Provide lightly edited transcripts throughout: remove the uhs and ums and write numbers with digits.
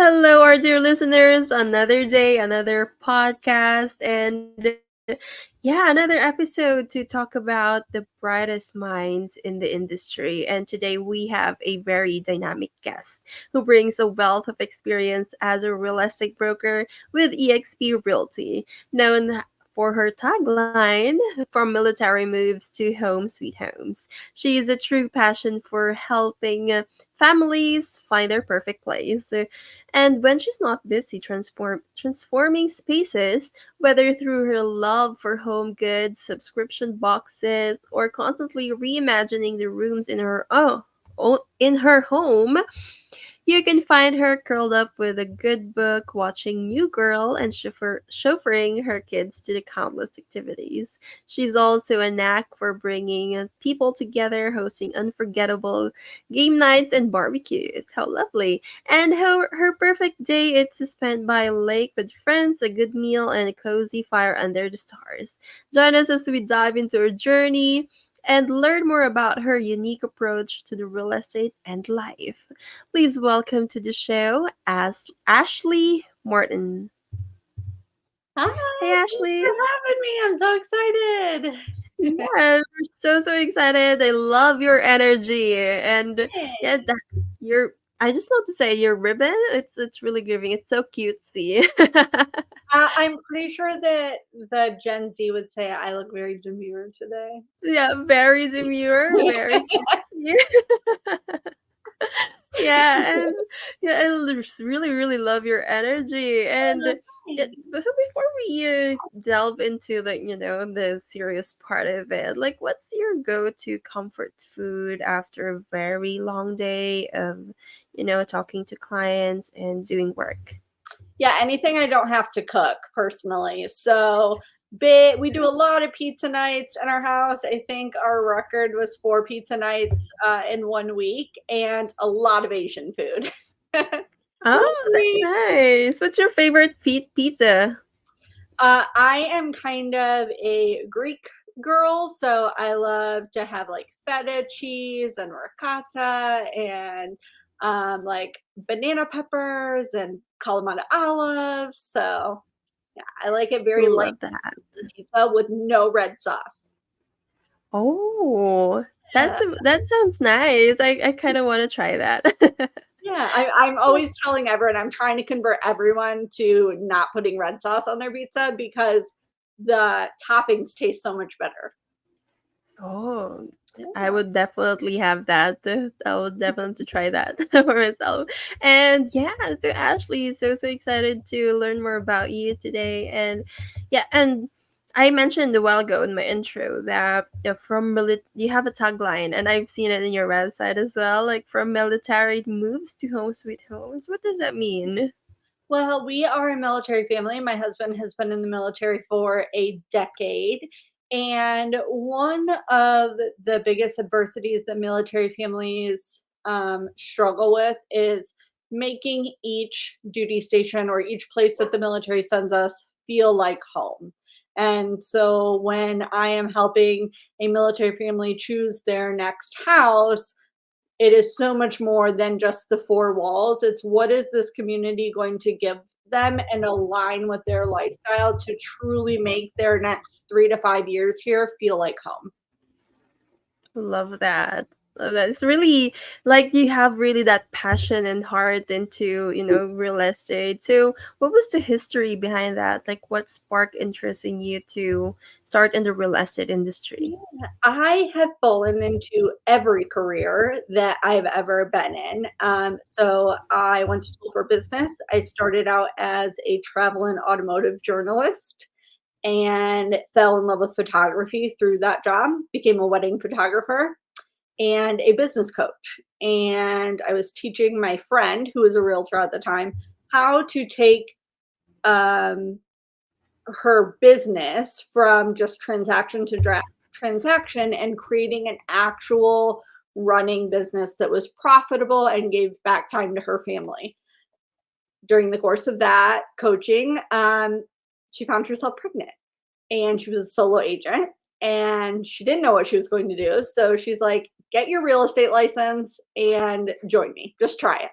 Hello, our dear listeners. Another day, another podcast, and yeah, another episode to talk about the brightest minds in the industry. And today we have a very dynamic guest who brings a wealth of experience as a real estate broker with eXp Realty, known for her tagline from military moves to home sweet homes. She is a true passion for helping families find their perfect place. And when she's not busy transforming spaces, whether through her love for home goods, subscription boxes, or constantly reimagining the rooms in her home, you can find her curled up with a good book, watching New Girl, and chauffeuring her kids to the countless activities. She's also a knack for bringing people together, hosting unforgettable game nights and barbecues. How lovely! And her perfect day is to spend by a lake with friends, a good meal, and a cozy fire under the stars. Join us as we dive into her journey and learn more about her unique approach to the real estate and life. Please welcome to the show as Ashley Morton. Hi, Hey thanks Ashley. for having me. I'm so excited. Yeah, we're so excited. I love your energy and yeah, Hey. you're I just want to say your ribbon, it's really giving. It's so cutesy. I'm pretty sure that the Gen Z would say I look very demure today. Yeah, very demure, very cutesy. Yeah, and yeah, I just really love your energy. And Oh, yeah, thanks. but so before we delve into the serious part of it, like what's your go-to comfort food after a very long day of talking to clients and doing work? Yeah, anything I don't have to cook personally. So we do a lot of pizza nights in our house. I think our record was 4 pizza nights in 1 week, and a lot of Asian food. Oh, that's Hungry. nice. What's your favorite pizza? I am kind of a Greek girl, so I love to have like feta cheese and ricotta and like banana peppers and Kalamata olives. So yeah, I like it very light Love that. pizza with no red sauce. Oh, Yeah. that sounds nice. I kind of want to try that. Yeah, I'm always telling everyone I'm trying to convert everyone to not putting red sauce on their pizza because the toppings taste so much better. Oh, I Yeah. would definitely have that. I would definitely try that for myself. And yeah, so Ashley, so excited to learn more about you today. And yeah, and I mentioned a while ago in my intro that you have a tagline, and I've seen it in your website as well, like from military moves to home sweet homes. What does that mean? Well, we are a military family. My husband has been in the military for a decade. And one of the biggest adversities that military families struggle with is making each duty station or each place that the military sends us feel like home. And so when I am helping a military family choose their next house, it is so much more than just the four walls. It's what is this community going to give them and align with their lifestyle to truly make their next 3 to 5 years here feel like home. Love that. Love that. It's really like you have really that passion and heart into, real estate. So, what was the history behind that? Like, what sparked interest in you to start in the real estate industry? Yeah, I have fallen into every career that I've ever been in. So I went to school for business. I started out as a travel and automotive journalist and fell in love with photography through that job, became a wedding photographer and a business coach. And I was teaching my friend, who was a realtor at the time, how to take um, her business from just transaction to transaction and creating an actual running business that was profitable and gave back time to her family. During the course of that coaching, she found herself pregnant and she was a solo agent and she didn't know what she was going to do. So she's like, get your real estate license and join me. Just try it.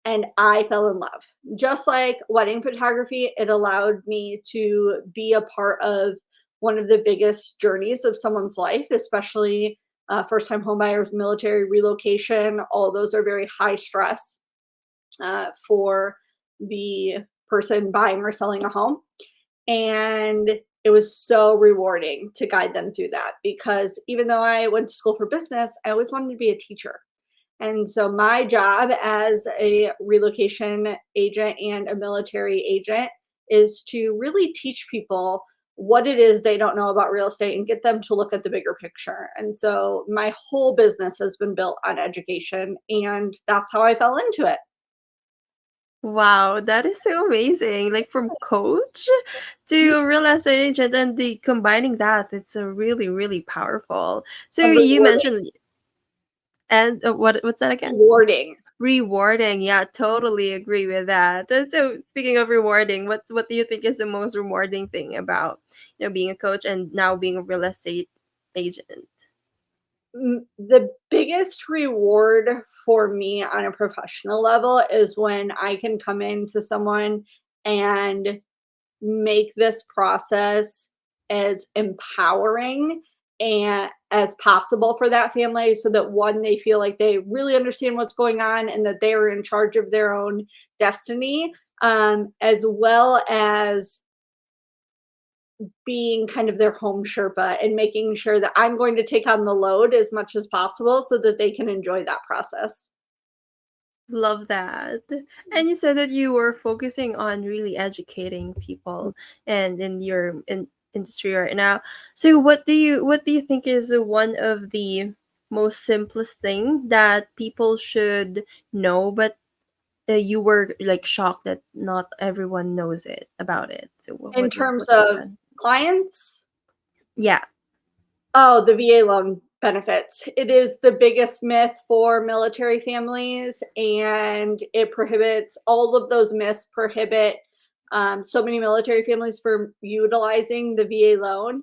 and I fell in love. Just like wedding photography, it allowed me to be a part of one of the biggest journeys of someone's life, especially first time homebuyers, military relocation. All those are very high stress for the person buying or selling a home. And it was so rewarding to guide them through that because even though I went to school for business, I always wanted to be a teacher. And so my job as a relocation agent and a military agent is to really teach people what it is they don't know about real estate and get them to look at the bigger picture. And so my whole business has been built on education, and that's how I fell into it. Wow, that is so amazing. Like from coach to real estate agent and the combining that, it's a really, really powerful. So you Rewarding. mentioned and what's that again? Rewarding. Rewarding. Yeah, totally agree with that. So speaking of rewarding, what do you think is the most rewarding thing about, being a coach and now being a real estate agent? The biggest reward for me on a professional level is when I can come into someone and make this process as empowering and as possible for that family so that one, they feel like they really understand what's going on and that they are in charge of their own destiny, as well as being kind of their home Sherpa and making sure that I'm going to take on the load as much as possible so that they can enjoy that process. Love that. And you said that you were focusing on really educating people and in your industry right now. So what do you think is one of the most simplest thing that people should know, but you were like shocked that not everyone knows it about it. So In terms what's of one? clients, Yeah, oh, the VA loan benefits. It is the biggest myth for military families, and it prohibits all of those myths prohibit so many military families from utilizing the VA loan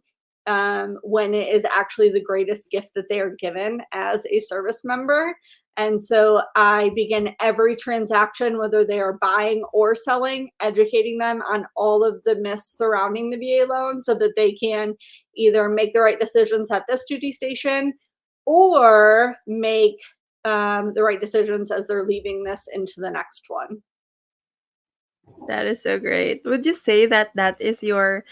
when it is actually the greatest gift that they are given as a service member. And so I begin every transaction, whether they are buying or selling, educating them on all of the myths surrounding the VA loan so that they can either make the right decisions at this duty station or make the right decisions as they're leaving this into the next one. that is so great. Would you say that that is your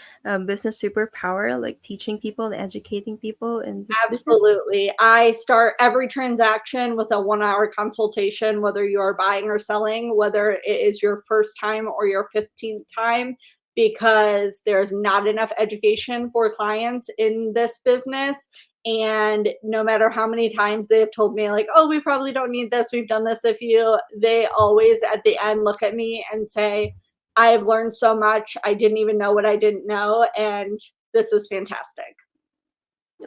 business superpower, like teaching people and educating people in this business? Absolutely. I start every transaction with a 1 hour consultation, whether you are buying or selling, whether it is your first time or your 15th time, because there's not enough education for clients in this business. And no matter how many times they have told me, like, oh, we probably don't need this, we've done this if you, they always at the end look at me and say, I have learned so much. I didn't even know what I didn't know. And this is fantastic.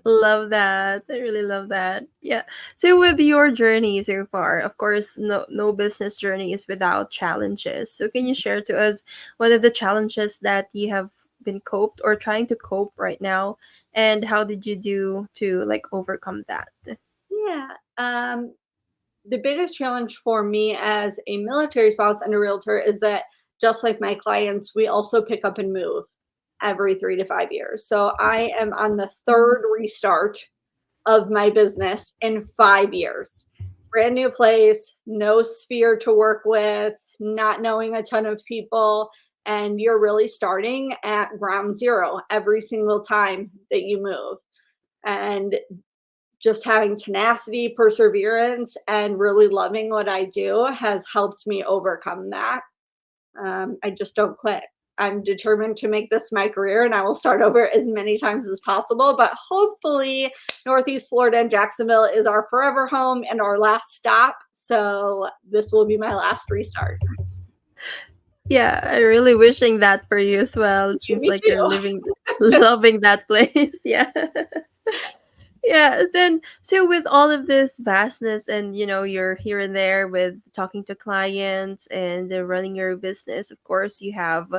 Love that. I really love that. Yeah. So with your journey so far, of course, no business journey is without challenges. So can you share to us what are the challenges that you have been coped or trying to cope right now, and how did you do to like overcome that? Yeah. The biggest challenge for me as a military spouse and a realtor is that just like my clients, we also pick up and move every 3 to 5 years. So I am on the Mhm. third restart of my business in 5 years. Brand new place, no sphere to work with, not knowing a ton of people. And you're really starting at ground zero every single time that you move. And just having tenacity, perseverance, and really loving what I do has helped me overcome that. I just don't quit. I'm determined to make this my career and I will start over as many times as possible. But hopefully, Northeast Florida and Jacksonville is our forever home and our last stop. So this will be my last restart. Yeah, I really wishing that for you as well. It seems Me like you're too. living loving that place. Yeah. Yeah, then so with all of this vastness and you're here and there with talking to clients and running your business, of course you have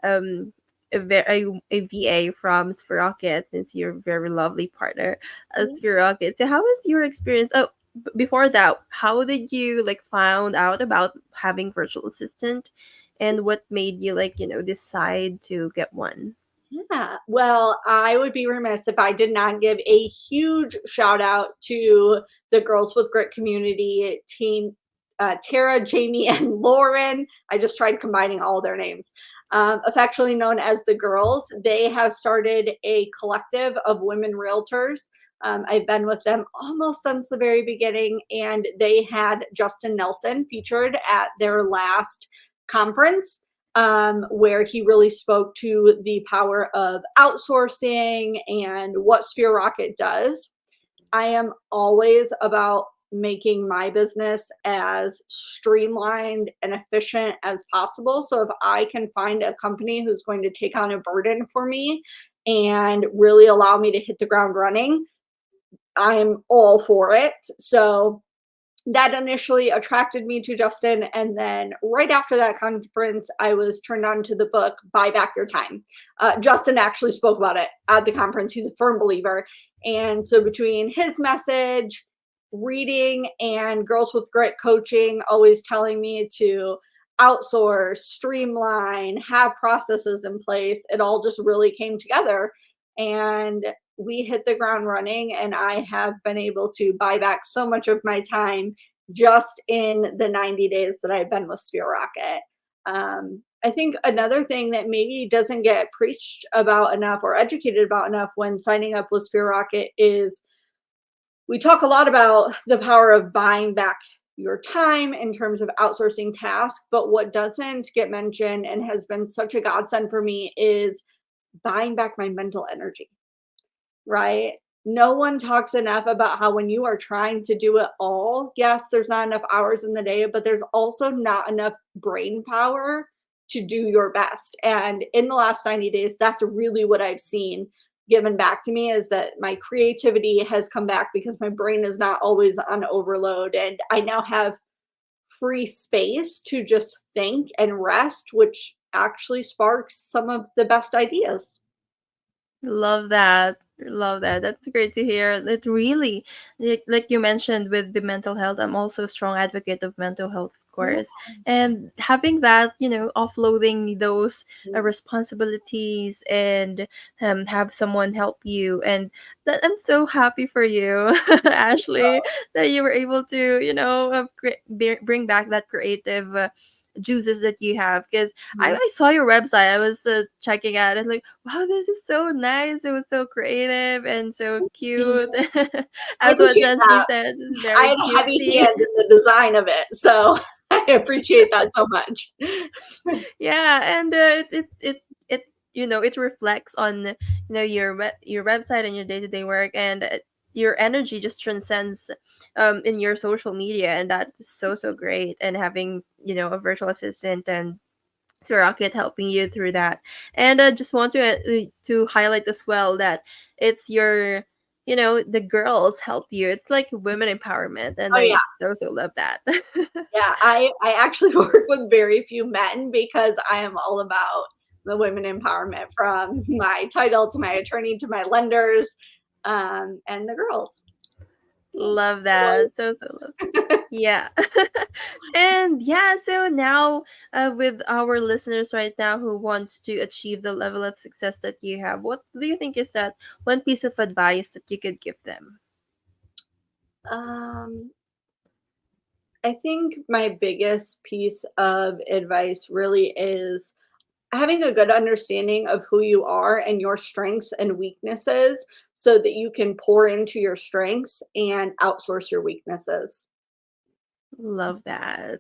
um a VA from Spirocket, since you're a very lovely partner of Mhm. Spirocket. So how was your experience? Oh, before that, how did you like found out about having virtual assistant, and what made you like decide to get one? Yeah. Well, I would be remiss if I did not give a huge shout out to the Girls with Grit community team, Tara, Jamie, and Lauren. I just tried combining all their names. Affectionately known as the Girls. They have started a collective of women realtors. I've been with them almost since the very beginning, and they had Justin Nelson featured at their last conference, where he really spoke to the power of outsourcing and what Sphere Rocket does. I am always about making my business as streamlined and efficient as possible. So if I can find a company who's going to take on a burden for me and really allow me to hit the ground running, I'm all for it. So that initially attracted me to Justin. And then right after that conference, I was turned on to the book Buy Back Your Time. Justin actually spoke about it at the conference. He's a firm believer. And so between his message, reading, and Girls with Grit coaching, always telling me to outsource, streamline, have processes in place, it all just really came together. And we hit the ground running, and I have been able to buy back so much of my time just in the 90 days that I've been with Sphere Rocket. I think another thing that maybe doesn't get preached about enough or educated about enough when signing up with Sphere Rocket is we talk a lot about the power of buying back your time in terms of outsourcing tasks, but what doesn't get mentioned and has been such a godsend for me is buying back my mental energy, right? No one talks enough about how when you are trying to do it all, yes, there's not enough hours in the day, but there's also not enough brain power to do your best. And in the last 90 days, that's really what I've seen given back to me is that my creativity has come back because my brain is not always on overload. And I now have free space to just think and rest, which actually sparks some of the best ideas. Love that. Love that. That's great to hear. It really, like you mentioned with the mental health, I'm also a strong advocate of mental health, of Yeah. course. And having that, offloading those responsibilities and have someone help you. And that I'm so happy for you, Ashley, that you were able to, bring back that creative. Juices that you have, because Mhm. I saw your website. I was checking out it, like, wow, this is so nice. It was so creative and so cute. I As what appreciate Jency that. said, it's I very had a heavy cutesy. hand in the design of it, so I appreciate that so much. Yeah, and it reflects on your website and your day-to-day work, and your energy just transcends in your social media, and that is so so great. And having a virtual assistant and to Rocket helping you through that. And I just want to highlight as well that it's the girls help you. It's like women empowerment, and Oh, I yeah. so so love that. Yeah, I actually work with very few men because I am all about the women empowerment from my title to my attorney to my lenders, and the girls. Yeah, Love that. boys. So so love. Yeah. And yeah, so now with our listeners right now who wants to achieve the level of success that you have, what do you think is that one piece of advice that you could give them? Um, I think my biggest piece of advice really is having a good understanding of who you are and your strengths and weaknesses so that you can pour into your strengths and outsource your weaknesses. Love that.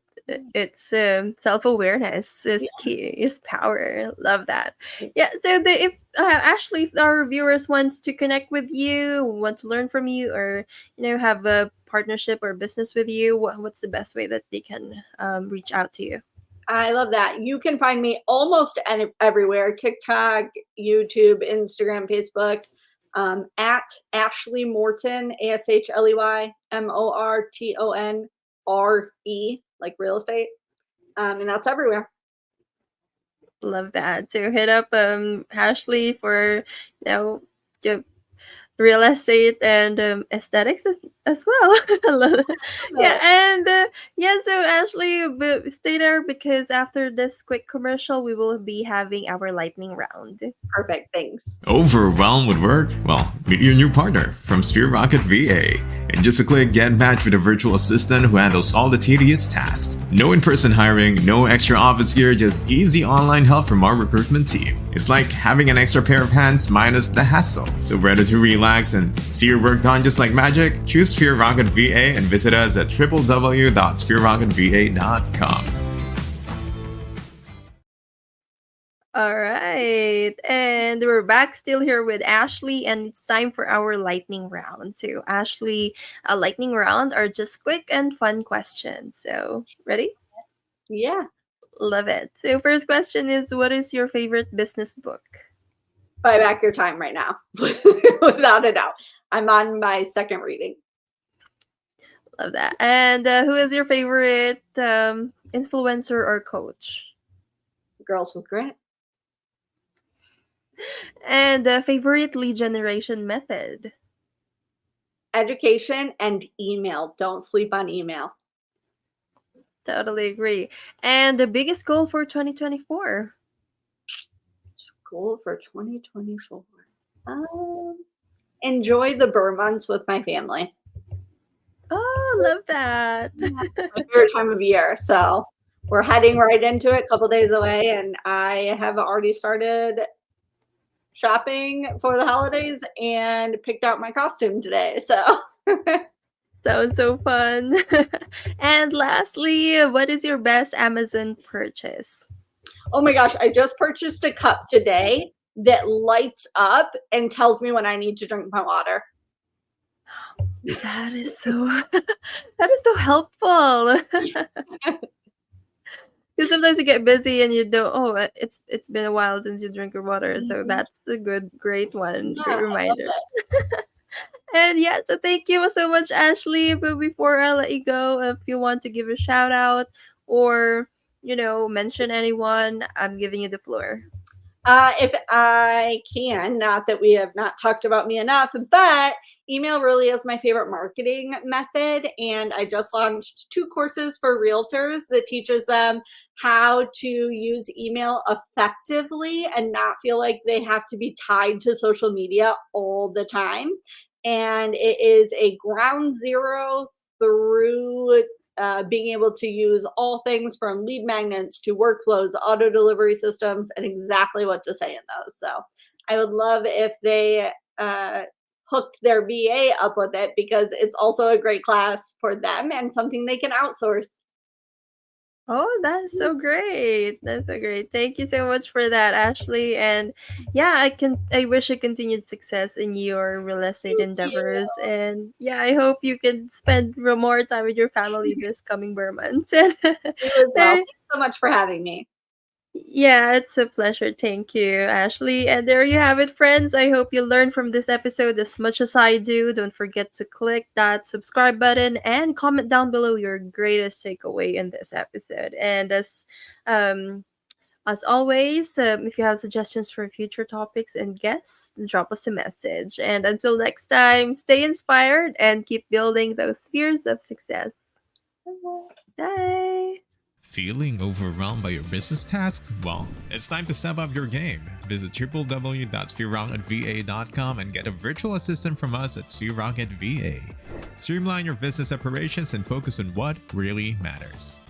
It's self-awareness is key, is power. Love that. Yeah. So if Ashley, if our viewers wants to connect with you, want to learn from you, or have a partnership or business with you, what's the best way that they can reach out to you? I love that. You can find me almost everywhere: TikTok, YouTube, Instagram, Facebook, at Ashley Morton, AshleyMortonRe, like real estate. And that's everywhere. Love that. So hit up Ashley for you know the real estate and aesthetics. as well. I love it. Yeah, Love it. and yeah, so Ashley, stay there because after this quick commercial, we will be having our lightning round. Perfect. Thanks. Overwhelmed with work? Well, meet your new partner from Sphere Rocket VA. In just a click, get matched with a virtual assistant who handles all the tedious tasks. No in-person hiring, no extra office gear, just easy online help from our recruitment team. It's like having an extra pair of hands minus the hassle. So ready to relax and see your work done just like magic? Choose Sphere Rocket VA and visit us at www.sphererocketva.com. All right. And we're back still here with Ashley, and it's time for our lightning round. So, Ashley, a lightning round are just quick and fun questions. So, ready? Yeah. Love it. So, first question is, what is your favorite business book? Buy back your time right now, without a doubt. I'm on my second reading. Love that. And who is your favorite influencer or coach? Girls with Grit. And favorite lead generation method? Education and email. Don't sleep on email. Totally agree. And the biggest goal for 2024? Goal for 2024. Enjoy the Burr months with my family. Oh, love that. Yeah, my favorite time of year. So we're heading right into it, a couple days away, and I have already started shopping for the holidays and picked out my costume today. So Sounds so fun. And lastly, what is your best Amazon purchase? oh my gosh, I just purchased a cup today that lights up and tells me when I need to drink my water. That is so that is so helpful. Because sometimes you get busy and you don't. Oh, it's been a while since you drink your water, so that's a great one, Yeah, great I love reminder. it. And yeah, so thank you so much, Ashley. But before I let you go, if you want to give a shout out or mention anyone, I'm giving you the floor. If I can, not that we have not talked about me enough, but email really is my favorite marketing method. And I just launched 2 courses for realtors that teaches them how to use email effectively and not feel like they have to be tied to social media all the time. And it is a ground zero through being able to use all things from lead magnets to workflows, auto delivery systems, and exactly what to say in those. So I would love if they hooked their VA up with it because it's also a great class for them and something they can outsource. Oh, that's so great. That's so great. Thank you so much for that, Ashley. And yeah, I wish you continued success in your real estate Thank you. endeavors. And yeah, I hope you can spend more time with your family this coming months. And You as well. there, Thanks so much for having me. yeah, it's a pleasure. Thank you, Ashley. And there you have it, friends. I hope you learned from this episode as much as I do. Don't forget to click that subscribe button and comment down below your greatest takeaway in this episode. And um as always, if you have suggestions for future topics and guests, drop us a message. And until next time, stay inspired and keep building those spheres of success. Bye. Feeling overwhelmed by your business tasks? Well, it's time to step up your game. Visit www.sphererocketva.com and get a virtual assistant from us at Sphere Rocket VA. Streamline your business operations and focus on what really matters.